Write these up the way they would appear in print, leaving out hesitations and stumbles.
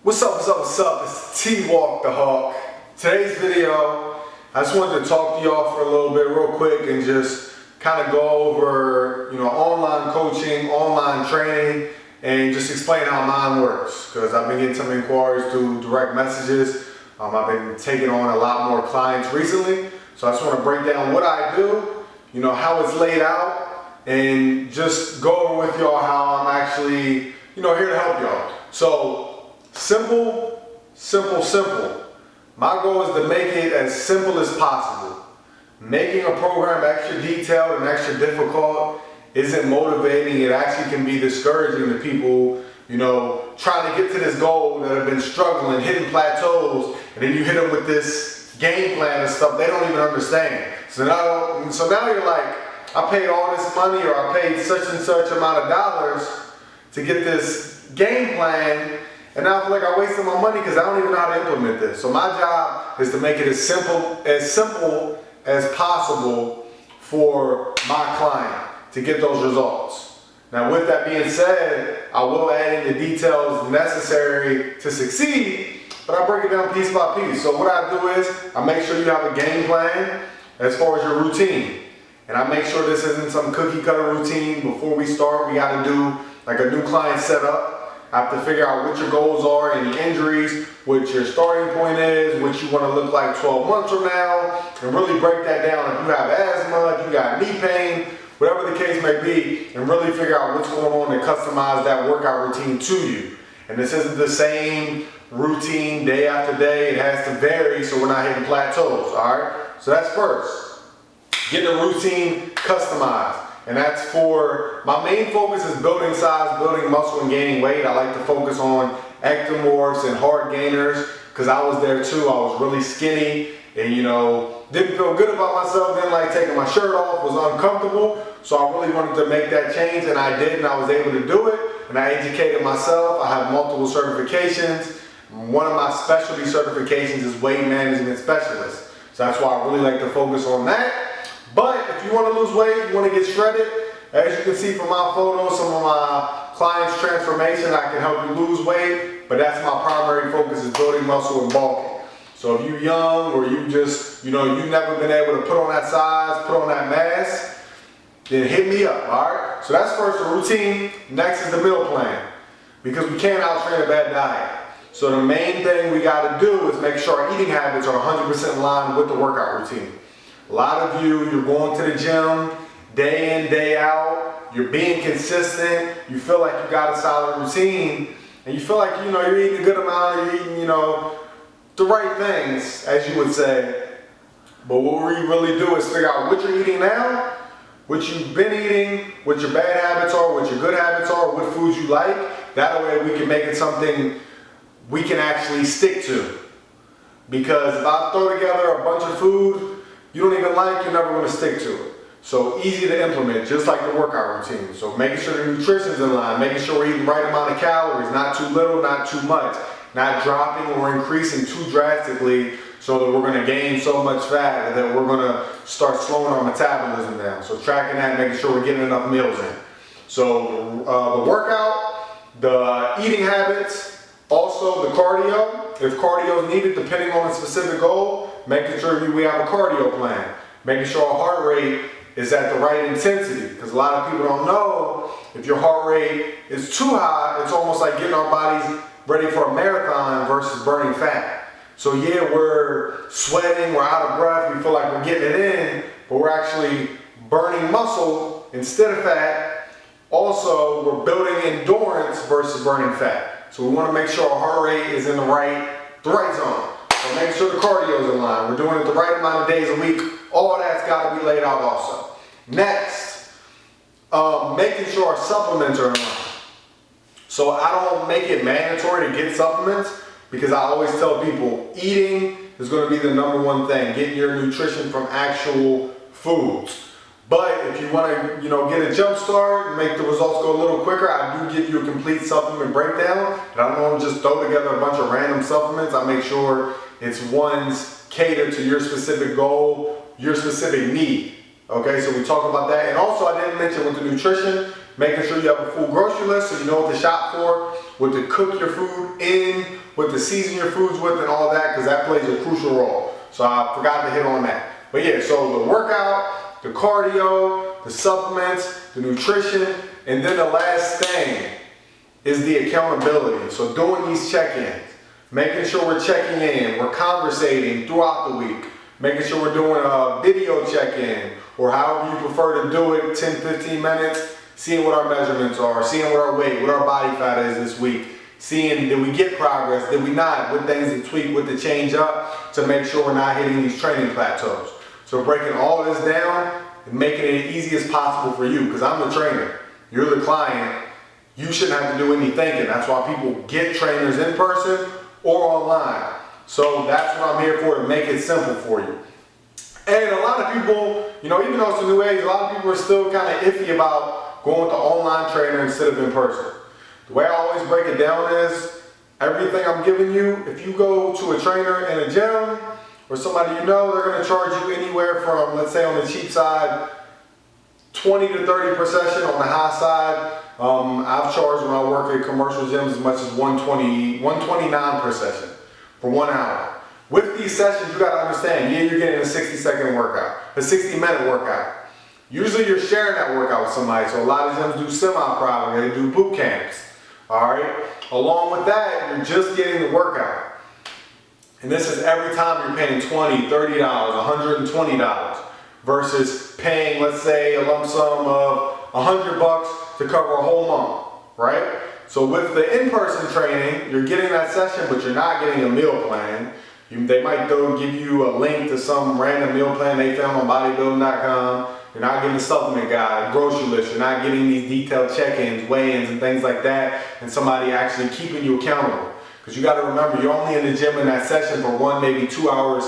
What's up, what's up, what's up? It's Twalkdahulk. Today's video, I just wanted to talk to y'all for a little bit real quick and just kind of go over, online coaching, online training, and just explain how mine works. Because I've been getting some inquiries through direct messages. I've been taking on a lot more clients recently. So I just want to break down what I do, how it's laid out, and just go over with y'all how I'm actually, here to help y'all. So, simple. My goal is to make it as simple as possible. Making a program extra detailed and extra difficult isn't motivating. It actually can be discouraging to people, trying to get to this goal that have been struggling, hitting plateaus, and then you hit them with this game plan and stuff they don't even understand. So now you're like, I paid all this money, or I paid such and such amount of dollars to get this game plan, and now I feel like I wasted my money because I don't even know how to implement this. So my job is to make it as simple as possible for my client to get those results. Now with that being said, I will add in the details necessary to succeed, but I break it down piece by piece. So what I do is I make sure you have a game plan as far as your routine. And I make sure this isn't some cookie cutter routine. Before we start, we got to do like a new client setup. I have to figure out what your goals are, any injuries, what your starting point is, what you want to look like 12 months from now, and really break that down. If you have asthma, if you got knee pain, whatever the case may be, and really figure out what's going on and customize that workout routine to you. And this isn't the same routine day after day. It has to vary so we're not hitting plateaus, all right? So that's first. Getting a routine customized. And that's for, my main focus is building size, building muscle, and gaining weight. I like to focus on ectomorphs and hard gainers because I was there too. I was really skinny and, didn't feel good about myself. Didn't like taking my shirt off, was uncomfortable. So I really wanted to make that change, and I did, and I was able to do it. And I educated myself. I have multiple certifications. One of my specialty certifications is weight management specialist. So that's why I really like to focus on that. But if you want to lose weight, you want to get shredded, as you can see from my photos, some of my clients' transformation, I can help you lose weight, but that's my primary focus, is building muscle and bulking. So if you're young, or you just, you've never been able to put on that size, put on that mass, then hit me up, all right? So that's first, the routine. Next is the meal plan, because we can't out-train a bad diet. So the main thing we got to do is make sure our eating habits are 100% in line with the workout routine. A lot of you're going to the gym day in, day out, you're being consistent, you feel like you got a solid routine, and you feel like, you're eating a good amount, you're eating, the right things, as you would say. But what we really do is figure out what you're eating now, what you've been eating, what your bad habits are, what your good habits are, what foods you like. That way we can make it something we can actually stick to. Because if I throw together a bunch of food you don't even like, you're never going to stick to it. So easy to implement, just like the workout routine. So making sure the nutrition's in line, making sure we're eating the right amount of calories, not too little, not too much, not dropping or increasing too drastically so that we're going to gain so much fat that we're going to start slowing our metabolism down. So tracking that, making sure we're getting enough meals in. So the workout, the eating habits, also the cardio. If cardio is needed, depending on a specific goal, making sure we have a cardio plan. Making sure our heart rate is at the right intensity. Because a lot of people don't know, if your heart rate is too high, it's almost like getting our bodies ready for a marathon versus burning fat. So yeah, we're sweating, we're out of breath, we feel like we're getting it in, but we're actually burning muscle instead of fat. Also, we're building endurance versus burning fat. So we want to make sure our heart rate is in the right zone. So making sure the cardio is in line. We're doing it the right amount of days a week. All that's got to be laid out also. Next, making sure our supplements are in line. So I don't make it mandatory to get supplements, because I always tell people eating is going to be the number one thing. Getting your nutrition from actual foods. But if you want to, get a jump start, make the results go a little quicker, I do give you a complete supplement breakdown. And I don't just throw together a bunch of random supplements. I make sure it's ones catered to your specific goal, your specific need. Okay, so we talk about that. And also I didn't mention with the nutrition, making sure you have a full grocery list so you know what to shop for, what to cook your food in, what to season your foods with and all that, because that plays a crucial role. So I forgot to hit on that. But yeah, so the workout, the cardio, the supplements, the nutrition, and then the last thing is the accountability. So doing these check-ins, making sure we're checking in, we're conversating throughout the week, making sure we're doing a video check-in, or however you prefer to do it, 10, 15 minutes, seeing what our measurements are, seeing what our weight, what our body fat is this week, seeing did we get progress, did we not, what things to tweak, what to change up to make sure we're not hitting these training plateaus. So breaking all this down and making it as easy as possible for you, because I'm the trainer, you're the client, you shouldn't have to do any thinking. That's why people get trainers in person or online. So that's what I'm here for, to make it simple for you. And a lot of people, you know, even though it's a new age, a lot of people are still kind of iffy about going with the online trainer instead of in person. The way I always break it down is, everything I'm giving you, if you go to a trainer in a gym or somebody you know, they're going to charge you anywhere from, let's say on the cheap side, 20 to 30 per session. On the high side, I've charged when I work at commercial gyms as much as 129 per session for 1 hour. With these sessions, you got to understand, yeah, you're getting a 60-second workout, a 60-minute workout. Usually you're sharing that workout with somebody, so a lot of gyms do semi-private, they do boot camps, all right? Along with that, you're just getting the workout. And this is every time you're paying $20, $30, $120 versus paying, let's say, a lump sum of $100 to cover a whole month, right? So with the in-person training, you're getting that session, but you're not getting a meal plan. They might give you a link to some random meal plan they found on bodybuilding.com. You're not getting a supplement guide, a grocery list. You're not getting these detailed check-ins, weigh-ins, and things like that, and somebody actually keeping you accountable. Because you got to remember, you're only in the gym in that session for 1, maybe 2 hours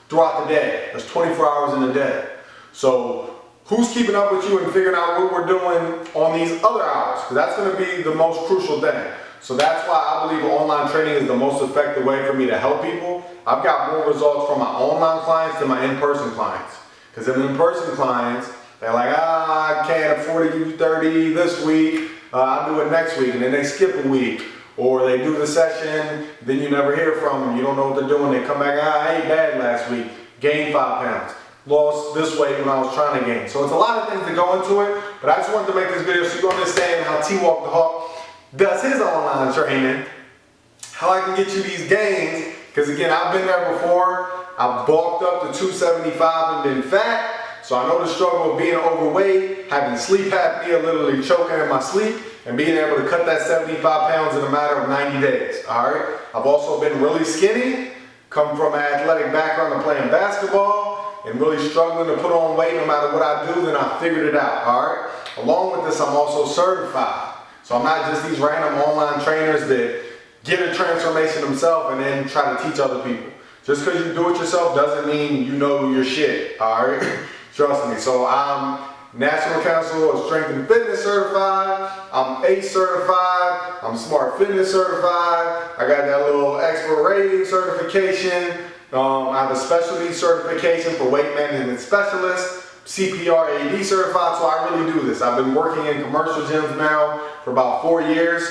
throughout the day. There's 24 hours in a day. So who's keeping up with you and figuring out what we're doing on these other hours? Because that's going to be the most crucial thing. So that's why I believe online training is the most effective way for me to help people. I've got more results from my online clients than my in-person clients. Because in in-person clients, they're like, I can't afford to give you 30 this week, I'll do it next week, and then they skip a week. Or they do the session, then you never hear from them, you don't know what they're doing, they come back, I ate bad last week, gained 5 pounds, lost this weight when I was trying to gain. So it's a lot of things that go into it, but I just wanted to make this video so you understand how Twalkdahulk does his online training, how I can get you these gains, because again, I've been there before. I've bulked up to 275 and been fat, so I know the struggle of being overweight, having sleep apnea, literally choking in my sleep, and being able to cut that 75 pounds in a matter of 90 days, all right? I've also been really skinny, come from an athletic background of playing basketball, and really struggling to put on weight no matter what I do, then I figured it out, all right? Along with this, I'm also certified. So I'm not just these random online trainers that get a transformation themselves and then try to teach other people. Just because you do it yourself doesn't mean you know your shit, all right? Trust me. So I'm National Council of Strength and Fitness certified, I'm ACE certified, I'm Smart Fitness certified, I got that little expert rating certification, I have a specialty certification for weight management specialist, CPR AD certified, so I really do this. I've been working in commercial gyms now for about 4 years.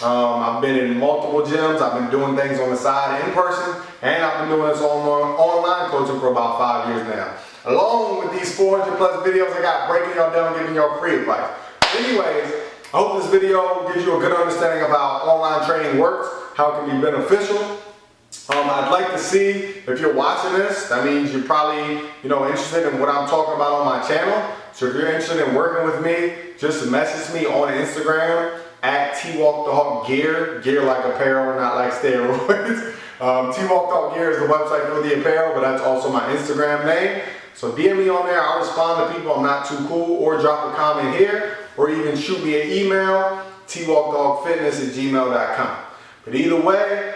I've been in multiple gyms, I've been doing things on the side in person, and I've been doing this online coaching for about 5 years now. Along with these 400 plus videos I got breaking y'all down, giving y'all free advice. Anyways, I hope this video gives you a good understanding of how online training works, how it can be beneficial. I'd like to see, if you're watching this, that means you're probably, interested in what I'm talking about on my channel. So if you're interested in working with me, just message me on Instagram at twalkdahulkgear, gear like apparel, not like steroids. Twalkdahulkgear is the website for the apparel, but that's also my Instagram name. So DM me on there, I'll respond to people I'm not too cool, or drop a comment here, or even shoot me an email, twalkdahulkfitness@gmail.com. But either way,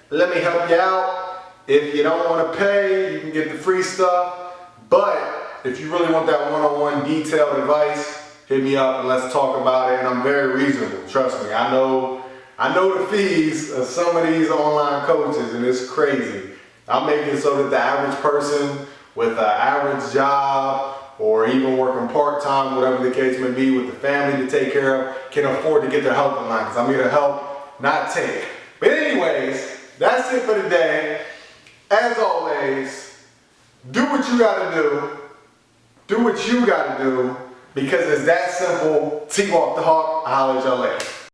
let me help you out. If you don't want to pay, you can get the free stuff. But if you really want that one-on-one detailed advice, hit me up and let's talk about it. And I'm very reasonable, trust me. I know the fees of some of these online coaches, and it's crazy. I make it so that the average person with an average job, or even working part-time, whatever the case may be, with the family to take care of, can afford to get their help online, because I'm here to help, not take. But anyways, that's it for today. As always, do what you gotta do. Do what you gotta do, because it's that simple. T-Walk the Hawk. I'll holler at y'all later.